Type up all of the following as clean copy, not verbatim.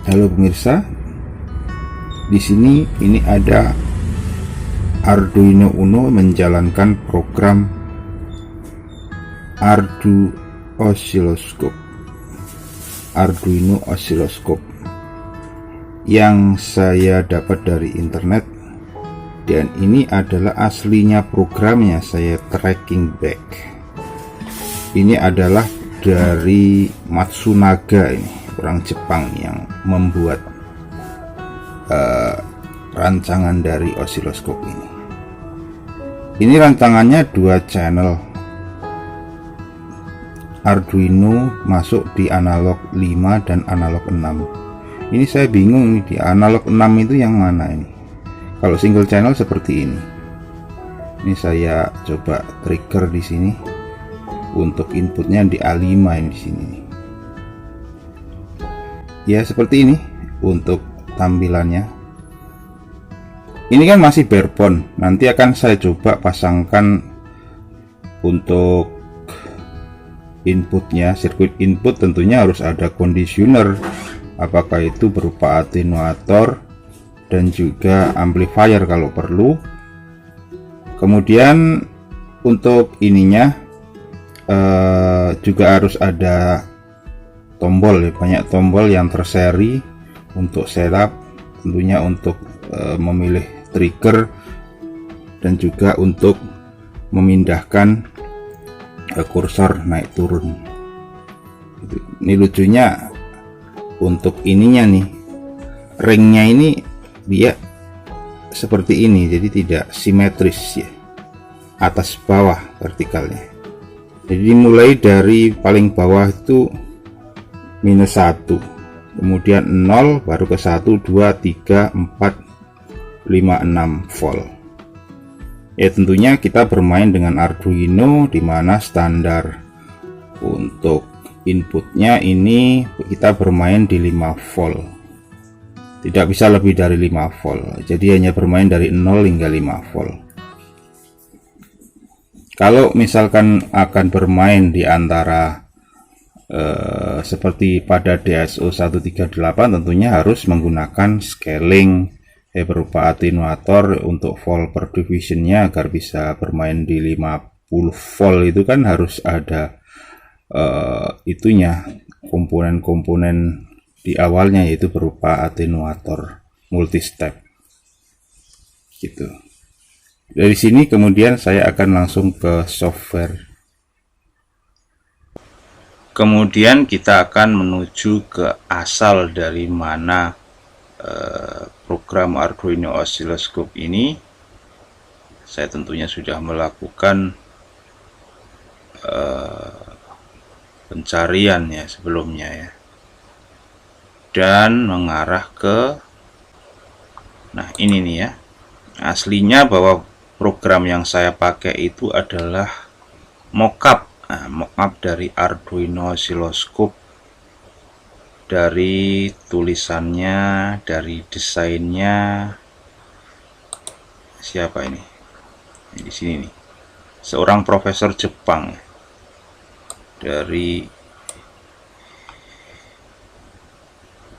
Halo pemirsa, di sini ini ada Arduino Uno menjalankan program Arduino Oscilloscope yang saya dapat dari internet, dan ini adalah aslinya programnya. Saya tracking back. Ini adalah dari Matsunaga, ini orang Jepang yang membuat rancangan dari osiloskop ini. Ini rancangannya 2 channel Arduino masuk di analog 5 dan analog 6. Ini saya bingung nih, di analog 6 itu yang mana ini. Kalau single channel seperti ini. Ini saya coba trigger di sini untuk inputnya di A5 ini di sini. Ya seperti ini untuk tampilannya. Ini kan masih barebone. Nanti akan saya coba pasangkan untuk inputnya, sirkuit input tentunya harus ada conditioner, apakah itu berupa atenuator dan juga amplifier kalau perlu. Kemudian untuk ininya juga harus ada tombol ya, banyak tombol yang terseri untuk setup, tentunya untuk memilih trigger dan juga untuk memindahkan kursor naik turun. Ini lucunya untuk ininya nih, ringnya ini dia seperti ini, jadi tidak simetris ya, atas bawah vertikalnya. Jadi dimulai dari paling bawah itu -1, kemudian 0, baru ke 1, 2, 3, 4, 5, 6 volt. Ya tentunya kita bermain dengan Arduino, dimana standar untuk inputnya ini kita bermain di 5 volt, tidak bisa lebih dari 5 volt, jadi hanya bermain dari 0 hingga 5 volt. Kalau misalkan akan bermain di antara seperti pada DSO 138, tentunya harus menggunakan scaling berupa atenuator untuk volt per divisionnya agar bisa bermain di 50 volt. Itu kan harus ada itunya, komponen-komponen di awalnya, yaitu berupa atenuator multi-step gitu. Dari sini kemudian saya akan langsung ke software. Kemudian kita akan menuju ke asal dari mana program Arduino Oscilloscope ini. Saya tentunya sudah melakukan pencarian ya sebelumnya ya, dan mengarah ke, nah ini nih ya, aslinya bahwa program yang saya pakai itu adalah mockup. Nah, mockup dari Arduino Oscilloscope, dari tulisannya, dari desainnya. Siapa ini? Di sini nih, seorang profesor Jepang dari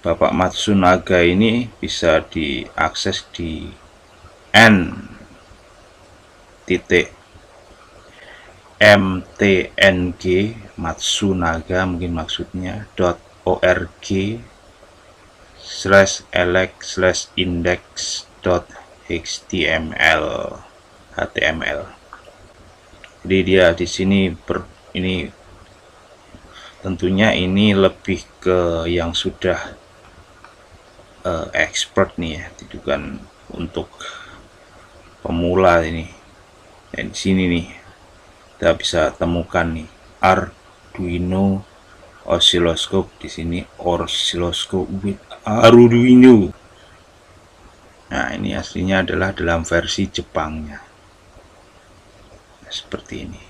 Bapak Matsunaga. Ini bisa diakses di n.mtng Matsunaga mungkin maksudnya .org/elec/index.html. Jadi dia di sini ini tentunya ini lebih ke yang sudah expert nih ya, itu kan untuk pemula ini. Dan di sini nih kita bisa temukan nih Arduino Oscilloscope, di sini Oscilloscope with Arduino. Nah, ini aslinya adalah dalam versi Jepangnya. Nah, seperti ini.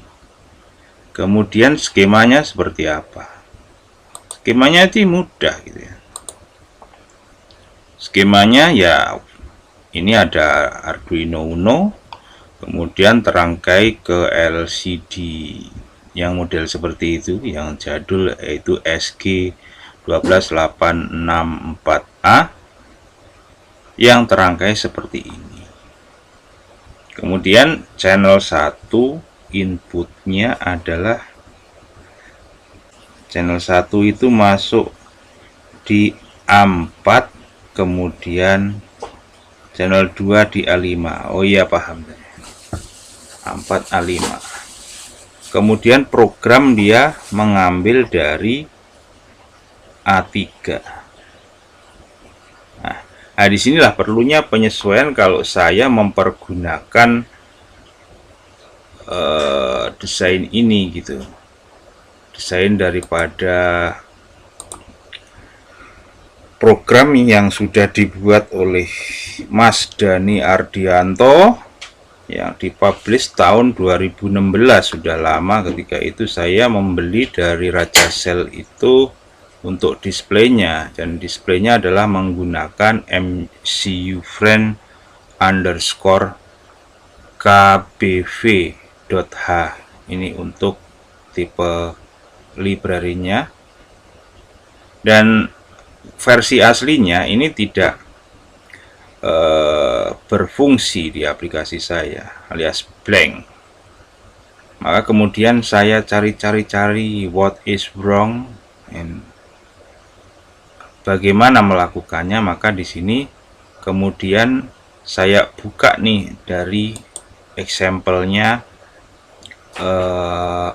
Kemudian skemanya seperti apa? Skemanya itu mudah gitu ya. Skemanya ya, ini ada Arduino Uno, kemudian terangkai ke LCD yang model seperti itu, yang jadul yaitu SG 12864A yang terangkai seperti ini. Kemudian channel 1 inputnya adalah channel 1 itu masuk di A4, kemudian channel 2 di A5. Oh iya, paham. A4 A5. Kemudian program dia mengambil dari A3. Nah, disinilah perlunya penyesuaian kalau saya mempergunakan desain ini gitu. Desain daripada program yang sudah dibuat oleh Mas Dani Ardianto yang dipublish tahun 2016. Sudah lama. Ketika itu saya membeli dari Raja Sel itu untuk displaynya, dan displaynya adalah menggunakan MCUFriend underscore kbv.h. Ini untuk tipe library-nya, dan versi aslinya ini tidak berfungsi di aplikasi saya, alias blank. Maka kemudian saya cari what is wrong and bagaimana melakukannya. Maka di sini kemudian saya buka nih dari example-nya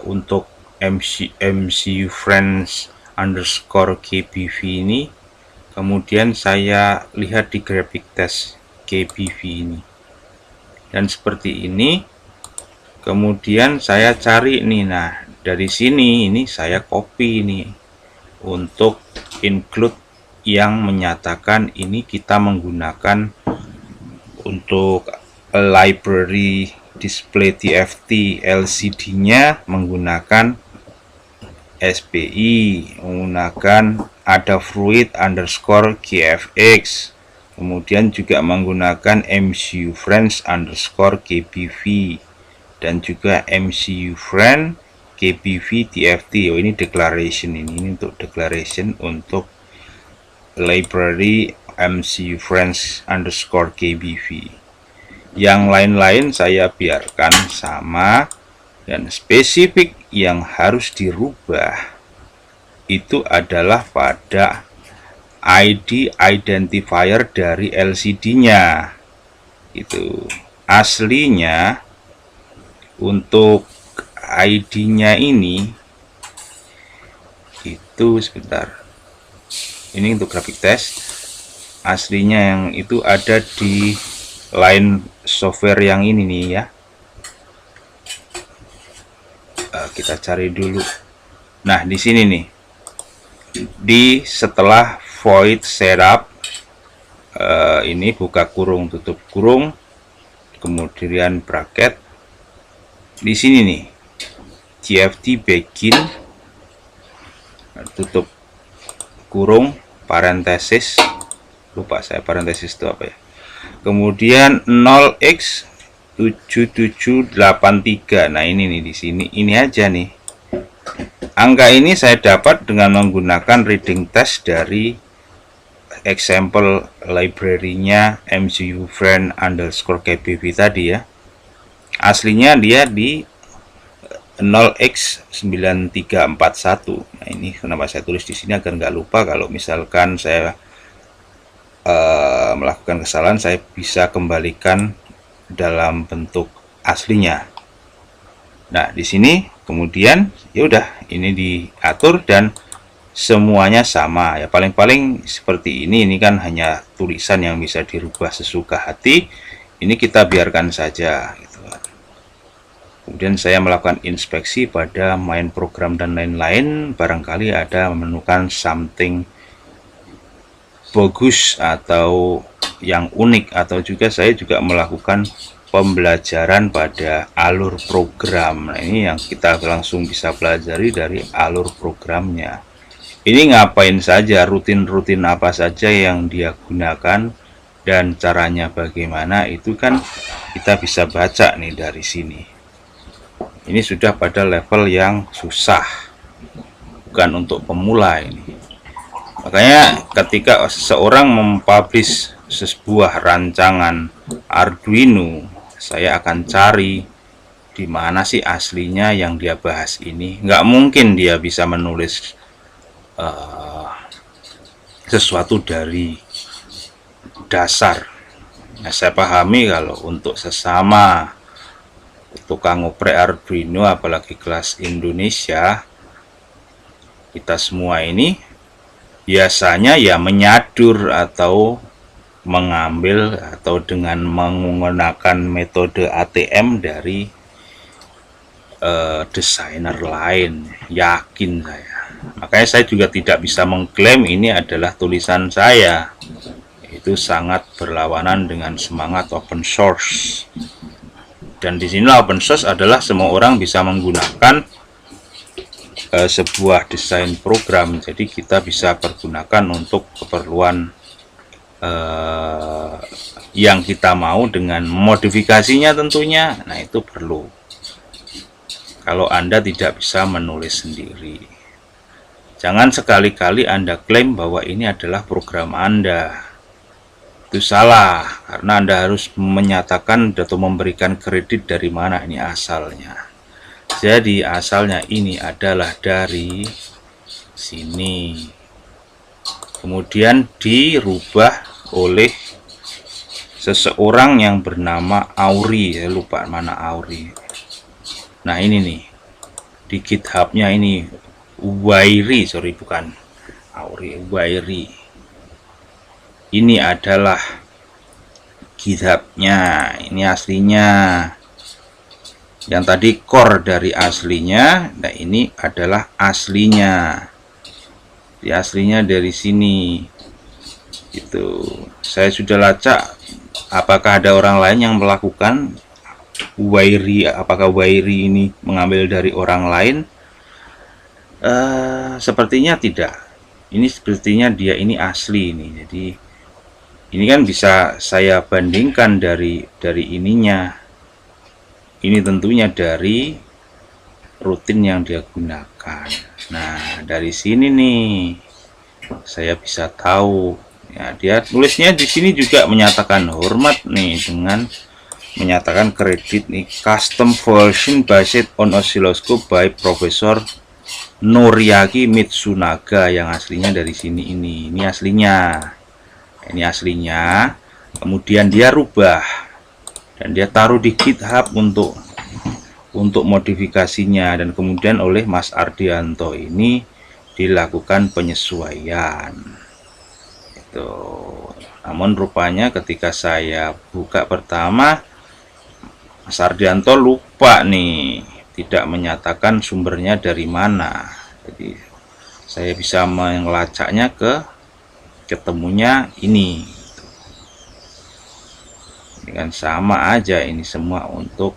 untuk MCUFriend underscore kbv ini. Kemudian saya lihat di graphic test kbv ini, dan seperti ini. Kemudian saya cari nih, nah dari sini ini saya copy nih untuk include yang menyatakan ini kita menggunakan untuk library display TFT LCD-nya menggunakan SPI, menggunakan Adafruit underscore GFX, kemudian juga menggunakan MCUFriend underscore kbv, dan juga MCUFriend kbv TFT. Oh, ini declaration, ini untuk declaration untuk library MCUFriend underscore kbv. Yang lain-lain saya biarkan sama, dan spesifik yang harus dirubah itu adalah pada ID identifier dari LCD-nya. Itu aslinya untuk ID-nya ini itu, sebentar, ini untuk graphic test. Aslinya yang itu ada di line software yang ini nih ya. Kita cari dulu. Nah, di sini nih, di setelah void setup, ini buka kurung tutup kurung, kemudian bracket. Di sini nih GFT begin tutup kurung parentesis, lupa saya parentesis itu apa ya. Kemudian 0x7783. Nah, ini nih di sini, ini aja nih. Angka ini saya dapat dengan menggunakan reading test dari example library-nya MCUFriend underscore kbv tadi ya. Aslinya dia di 0x9341. Nah, ini kenapa saya tulis di sini agar nggak lupa. Kalau misalkan saya melakukan kesalahan, saya bisa kembalikan dalam bentuk aslinya. Nah, di sini kemudian ya udah, ini diatur dan semuanya sama ya, paling-paling seperti ini. Ini kan hanya tulisan yang bisa dirubah sesuka hati. Ini kita biarkan saja gitu kan. Kemudian saya melakukan inspeksi pada main program dan lain-lain, barangkali ada menemukan something bagus atau yang unik, atau juga saya juga melakukan pembelajaran pada alur program. Nah, ini yang kita langsung bisa pelajari dari alur programnya. Ini ngapain saja, rutin-rutin apa saja yang dia gunakan, dan caranya bagaimana, itu kan kita bisa baca nih dari sini. Ini sudah pada level yang susah, bukan untuk pemula ini. Makanya ketika seseorang mempublish sebuah rancangan Arduino, saya akan cari di mana sih aslinya yang dia bahas ini. Nggak mungkin dia bisa menulis sesuatu dari dasar. Nah, saya pahami kalau untuk sesama tukang ngoprek Arduino, apalagi kelas Indonesia, kita semua ini biasanya ya menyadur atau mengambil atau dengan menggunakan metode ATM dari desainer lain, yakin saya. Makanya saya juga tidak bisa mengklaim ini adalah tulisan saya. Itu sangat berlawanan dengan semangat open source. Dan di sini open source adalah semua orang bisa menggunakan sebuah desain program, jadi kita bisa pergunakan untuk keperluan yang kita mau dengan modifikasinya tentunya. Nah, itu perlu. Kalau Anda tidak bisa menulis sendiri, jangan sekali-kali Anda klaim bahwa ini adalah program Anda. Itu salah, karena Anda harus menyatakan atau memberikan kredit dari mana ini asalnya. Jadi asalnya ini adalah dari sini, kemudian dirubah oleh seseorang yang bernama Auri. Saya lupa mana Auri. Nah, ini nih di GitHub-nya ini, Wairi, sorry bukan Auri, Wairi. Ini adalah GitHub-nya, ini aslinya. Yang tadi core dari aslinya, nah ini adalah aslinya. Di aslinya dari sini. Itu saya sudah lacak apakah ada orang lain yang melakukan Wairi, apakah Wairi ini mengambil dari orang lain? Sepertinya tidak. Ini sepertinya dia ini asli ini. Jadi ini kan bisa saya bandingkan dari ininya. Ini tentunya dari rutin yang dia gunakan. Nah, dari sini nih saya bisa tahu. Ya, dia tulisnya di sini juga menyatakan hormat nih dengan menyatakan kredit nih, custom version based on oscilloscope by Profesor Noriaki Mitsunaga, yang aslinya dari sini ini. Ini aslinya. Ini aslinya. Kemudian dia rubah dan dia taruh di GitHub untuk modifikasinya, dan kemudian oleh Mas Ardianto ini dilakukan penyesuaian itu. Namun rupanya ketika saya buka pertama, Mas Ardianto lupa nih, tidak menyatakan sumbernya dari mana. Jadi saya bisa melacaknya ketemunya ini. Ini kan sama aja, ini semua untuk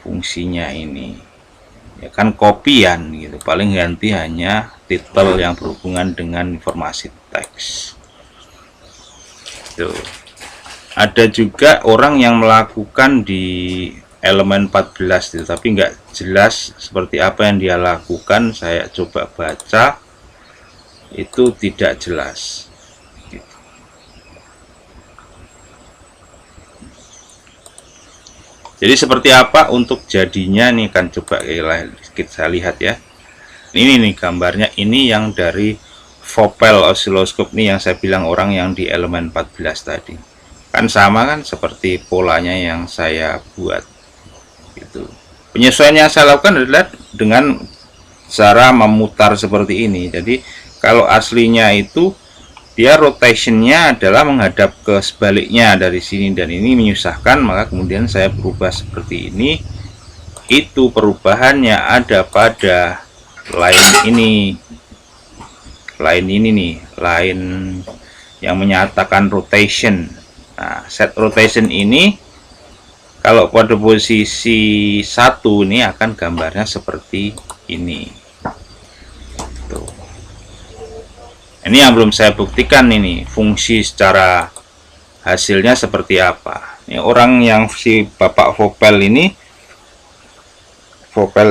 fungsinya ini. Ya kan kopian gitu, paling ganti hanya titel yang berhubungan dengan informasi teks. Tuh. Ada juga orang yang melakukan di elemen 14 itu, tapi nggak jelas seperti apa yang dia lakukan. Saya coba baca, itu tidak jelas. Jadi seperti apa untuk jadinya nih, kan coba kita lihat ya. Ini nih gambarnya, ini yang dari Vopel oscilloscope nih yang saya bilang orang yang di elemen 14 tadi. Kan sama kan seperti polanya yang saya buat. Gitu. Penyesuaian yang saya lakukan adalah dengan cara memutar seperti ini. Jadi kalau aslinya itu dia rotationnya adalah menghadap ke sebaliknya dari sini, dan ini menyusahkan, maka kemudian saya berubah seperti ini. Itu perubahannya ada pada line ini, line yang menyatakan rotation. Nah, set rotation ini kalau pada posisi 1 ini akan gambarnya seperti ini. Tuh. Ini yang belum saya buktikan, ini fungsi secara hasilnya seperti apa. Ini orang yang si Bapak Vopel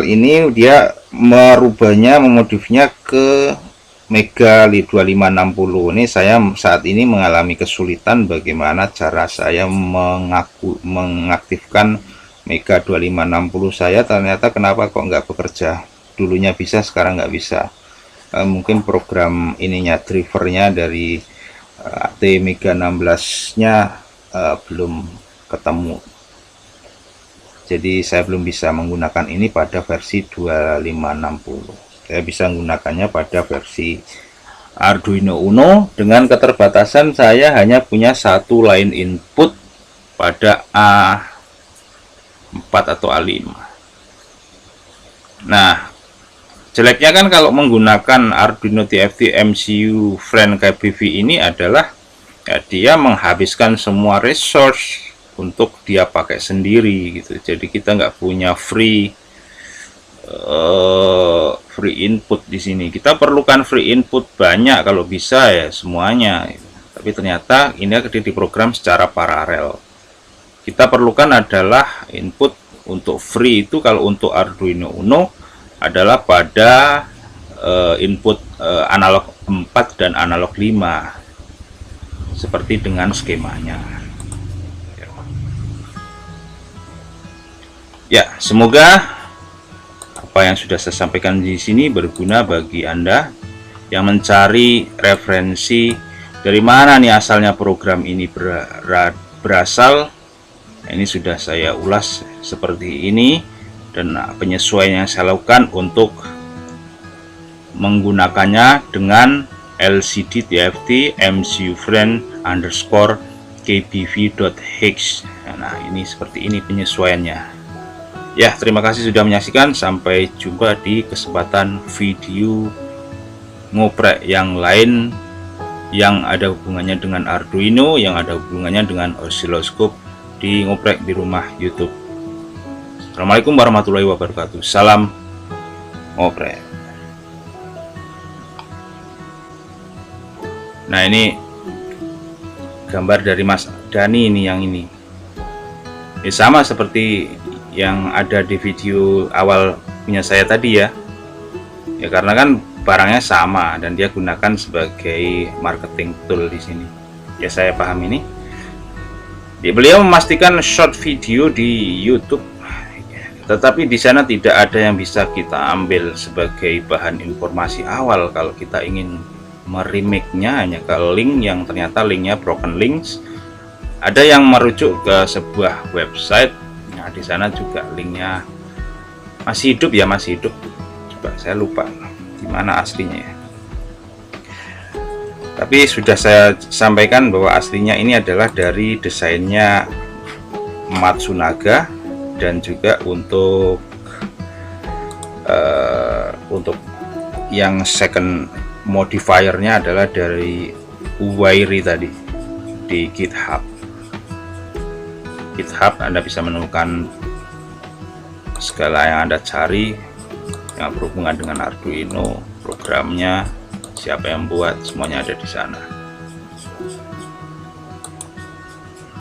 ini dia merubahnya, memodifnya ke Mega 2560 ini saya saat ini mengalami kesulitan bagaimana cara saya mengaktifkan Mega 2560 saya. Ternyata kenapa kok nggak bekerja, dulunya bisa sekarang nggak bisa. Mungkin program ininya, drivernya dari AT Mega 16 nya belum ketemu, jadi saya belum bisa menggunakan ini pada versi 2560. Saya bisa menggunakannya pada versi Arduino Uno dengan keterbatasan saya hanya punya satu line input pada A4 atau A5. Nah, jeleknya kan kalau menggunakan Arduino TFT MCU Friend KBV ini adalah ya, dia menghabiskan semua resource untuk dia pakai sendiri gitu. Jadi kita nggak punya free input di sini. Kita perlukan free input banyak kalau bisa ya semuanya. Tapi ternyata ini diprogram secara paralel. Kita perlukan adalah input untuk free itu kalau untuk Arduino Uno adalah pada input analog 4 dan analog 5 seperti dengan skemanya. Ya, semoga apa yang sudah saya sampaikan di sini berguna bagi Anda yang mencari referensi dari mana nih asalnya program ini berasal. Ini sudah saya ulas seperti ini, dan penyesuaian yang saya lakukan untuk menggunakannya dengan LCD TFT MCU Friend underscore kbv.hex. Nah, ini seperti ini penyesuaiannya. Ya, terima kasih sudah menyaksikan. Sampai jumpa di kesempatan video ngoprek yang lain yang ada hubungannya dengan Arduino, yang ada hubungannya dengan osiloskop di ngoprek di rumah YouTube. Assalamualaikum warahmatullahi wabarakatuh. Salam ngoprek. Nah, ini gambar dari Mas Dani ini, yang ini. Ini sama seperti yang ada di video awal punya saya tadi ya. Ya karena kan barangnya sama dan dia gunakan sebagai marketing tool di sini. Ya saya paham ini. Beliau memastikan short video di YouTube, tetapi di sana tidak ada yang bisa kita ambil sebagai bahan informasi awal kalau kita ingin meremake-nya hanya ke link yang ternyata linknya broken links. Ada yang merujuk ke sebuah website. Nah, di sana juga linknya masih hidup ya, masih hidup. Coba saya lupa di mana aslinya ya. Tapi sudah saya sampaikan bahwa aslinya ini adalah dari desainnya Matsunaga, dan juga untuk yang second modifiernya adalah dari Uwairi tadi di GitHub. Anda bisa menemukan segala yang Anda cari yang berhubungan dengan Arduino, programnya, siapa yang buat, semuanya ada di sana.